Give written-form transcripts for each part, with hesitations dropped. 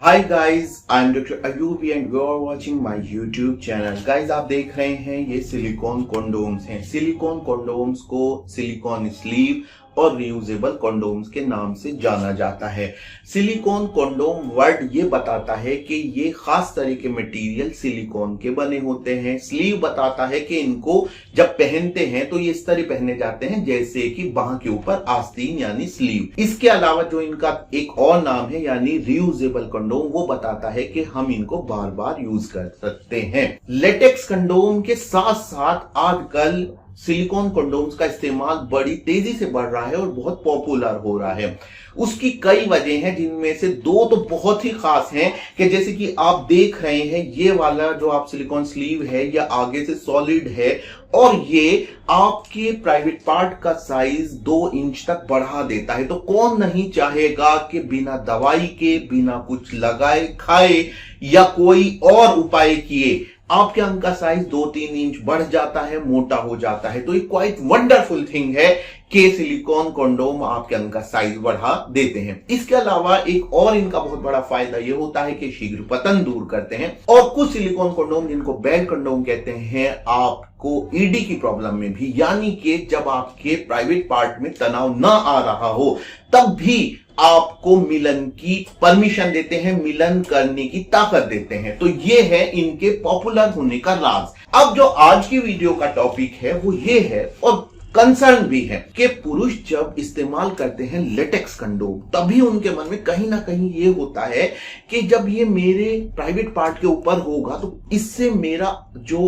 Hi guys, I am doctor Ayubi and you are watching my YouTube channel. Guys, आप देख रहे हैं ये सिलिकॉन कॉन्डोम्स हैं। सिलिकॉन कॉन्डोम्स को सिलिकॉन स्लीव और रियूजेबल कॉन्डोम्स के नाम से जाना जाता है। सिलिकॉन कॉन्डोम वर्ड ये बताता है कि ये खास तरह के मटेरियल सिलिकॉन के बने होते हैं। स्लीव बताता है कि इनको जब पहनते हैं तो ये इस तरह पहने जाते हैं जैसे कि बाह के ऊपर आस्तीन यानी स्लीव। इसके अलावा जो इनका एक और नाम है यानी रियूजेबल कंडोम, वो बताता है कि हम इनको बार बार यूज कर सकते हैं। लेटेक्स कंडोम के साथ साथ आजकल सिलिकॉन कंडोम्स का इस्तेमाल बड़ी तेजी से बढ़ रहा है और बहुत पॉपुलर हो रहा है। उसकी कई वजह हैं, जिनमें से दो तो बहुत ही खास हैं कि जैसे कि आप देख रहे हैं ये वाला जो आप सिलिकॉन स्लीव है या आगे से सॉलिड है और ये आपके प्राइवेट पार्ट का साइज 2 इंच तक बढ़ा देता है। तो कौन नहीं चाहेगा कि बिना दवाई के, बिना कुछ लगाए खाए या कोई और उपाय किए आपके अंग का साइज 2-3 इंच बढ़ जाता है, मोटा हो जाता है। तो ये क्वाइट वंडरफुल थिंग है कि सिलिकॉन कंडोम आपके अंग का साइज बढ़ा देते हैं। इसके अलावा एक और इनका बहुत बड़ा फायदा ये होता है कि शीघ्र पतन दूर करते हैं। और कुछ सिलिकॉन कंडोम जिनको बेड कंडोम कहते हैं, आपको ईडी की प्रॉब्लम में भी, यानी कि जब आपके प्राइवेट पार्ट में तनाव ना आ रहा हो तब भी आपको मिलन की परमिशन देते हैं, मिलन करने की ताकत देते हैं। तो ये है इनके पॉपुलर होने का राज। अब जो आज की वीडियो का टॉपिक है वो ये है और कंसर्न भी है कि पुरुष जब इस्तेमाल करते हैं लेटेक्स कंडोम तभी उनके मन में कहीं ना कहीं ये होता है कि जब ये मेरे प्राइवेट पार्ट के ऊपर होगा तो इससे मेरा जो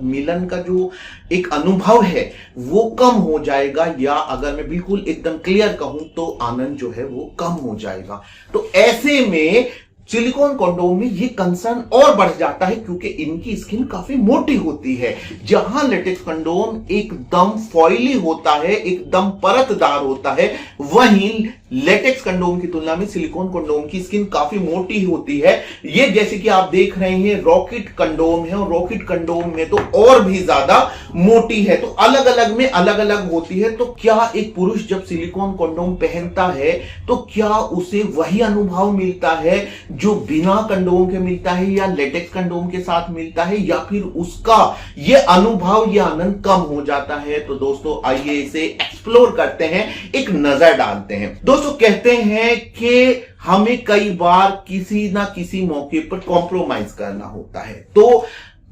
मिलन का जो एक अनुभव है वो कम हो जाएगा, या अगर मैं बिल्कुल एकदम क्लियर कहूं तो आनंद जो है वो कम हो जाएगा। तो ऐसे में सिलिकॉन कंडोम में ये कंसर्न और बढ़ जाता है क्योंकि इनकी स्किन काफी मोटी होती है। जहां लेटेक्स कंडोम एकदम फॉइली होता है, एकदम परतदार होता है, वहीं लेटेक्स कंडोम की तुलना में सिलिकॉन कंडोम की स्किन काफी मोटी होती है। ये जैसे कि आप देख रहे हैं रॉकेट कंडोम है और रॉकेट कंडोम में तो और भी ज्यादा मोटी है। तो अलग अलग में अलग अलग होती है। तो क्या एक पुरुष जब सिलिकॉन कंडोम पहनता है तो क्या उसे वही अनुभव मिलता है जो बिना कंडोम के मिलता है या लेटेक्स कंडोम के साथ मिलता है, या फिर उसका ये अनुभव, ये आनंद कम हो जाता है? तो दोस्तों आइए इसे एक्सप्लोर करते हैं, एक नजर डालते हैं। दोस्तों कहते हैं कि हमें कई बार किसी ना किसी मौके पर कॉम्प्रोमाइज करना होता है। तो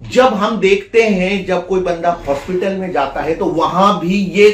जब हम देखते हैं जब कोई बंदा हॉस्पिटल में जाता है तो वहां भी ये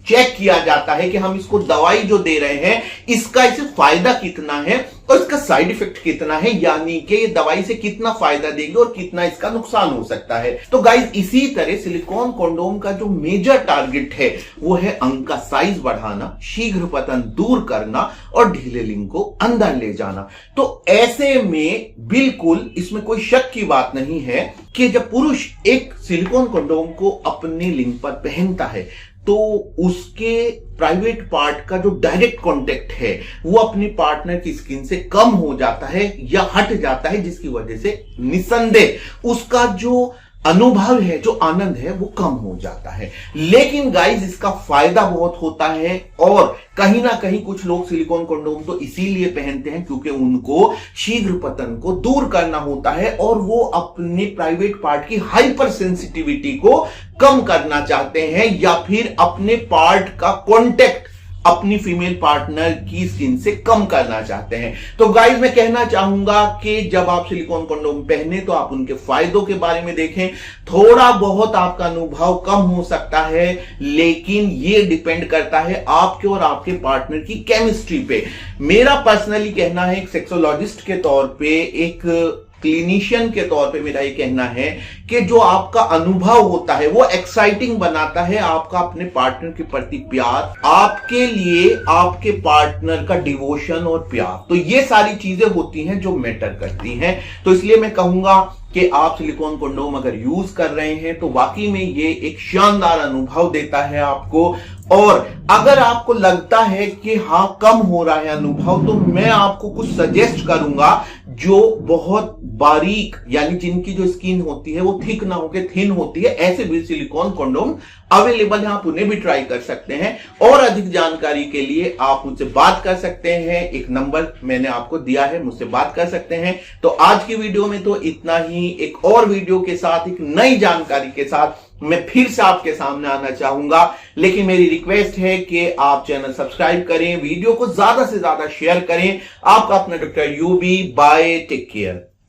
चेक किया जाता है कि हम इसको दवाई जो दे रहे हैं इसका इसे फायदा कितना है और इसका साइड इफेक्ट कितना है, यानी कि ये दवाई से कितना फायदा देगी और कितना इसका नुकसान हो सकता है। तो गाइस, इसी तरह सिलिकॉन कंडोम का जो मेजर टारगेट है वो है अंग का साइज बढ़ाना, शीघ्र पतन दूर करना और ढीले लिंग को अंदर ले जाना। तो ऐसे में बिल्कुल इसमें कोई शक की बात नहीं है कि जब पुरुष एक सिलिकॉन कंडोम को अपने लिंग पर पहनता है तो उसके प्राइवेट पार्ट का जो डायरेक्ट कांटेक्ट है वो अपने पार्टनर की स्किन से कम हो जाता है या हट जाता है, जिसकी वजह से निसंदेह उसका जो अनुभव है, जो आनंद है वो कम हो जाता है। लेकिन गाइस, इसका फायदा बहुत होता है और कहीं ना कहीं कुछ लोग सिलिकॉन कंडोम तो इसीलिए पहनते हैं क्योंकि उनको शीघ्र पतन को दूर करना होता है और वो अपने प्राइवेट पार्ट की हाइपर सेंसिटिविटी को कम करना चाहते हैं, या फिर अपने पार्ट का कांटेक्ट अपनी फीमेल पार्टनर की स्किन से कम करना चाहते हैं। तो गाइस, मैं कहना चाहूंगा कि जब आप सिलिकॉन कंडोम पहने तो आप उनके फायदों के बारे में देखें। थोड़ा बहुत आपका अनुभव कम हो सकता है, लेकिन ये डिपेंड करता है आपके और आपके पार्टनर की केमिस्ट्री पे। मेरा पर्सनली कहना है, एक सेक्सोलॉजिस्ट के तौर पे, एक क्लिनिशियन के तौर पे मेरा ये कहना है कि जो आपका अनुभव होता है वो एक्साइटिंग बनाता है आपका अपने पार्टनर के प्रति प्यार, आपके लिए आपके पार्टनर का डिवोशन और प्यार। तो ये सारी चीजें होती हैं जो मैटर करती हैं। तो इसलिए मैं कहूंगा कि आप सिलिकॉन कंडोम अगर यूज कर रहे हैं तो वाकई में ये एक शानदार अनुभव देता है आपको। और अगर आपको लगता है कि हाँ कम हो रहा है अनुभव, तो मैं आपको कुछ सजेस्ट करूंगा जो बहुत बारीक यानी जिनकी जो स्किन होती है वो थिक ना होकर थिन होती है, ऐसे भी सिलिकॉन कंडोम अवेलेबल है, आप उन्हें भी ट्राई कर सकते हैं। और अधिक जानकारी के लिए आप मुझसे बात कर सकते हैं, एक नंबर मैंने आपको दिया है, मुझसे बात कर सकते हैं। तो आज की वीडियो में तो इतना ही। एक और वीडियो के साथ, एक नई जानकारी के साथ मैं फिर से आपके सामने आना चाहूंगा, लेकिन मेरी रिक्वेस्ट है कि आप चैनल सब्सक्राइब करें, वीडियो को ज्यादा से ज्यादा शेयर करें। आपका अपना doctor Ayubi, bye, take care.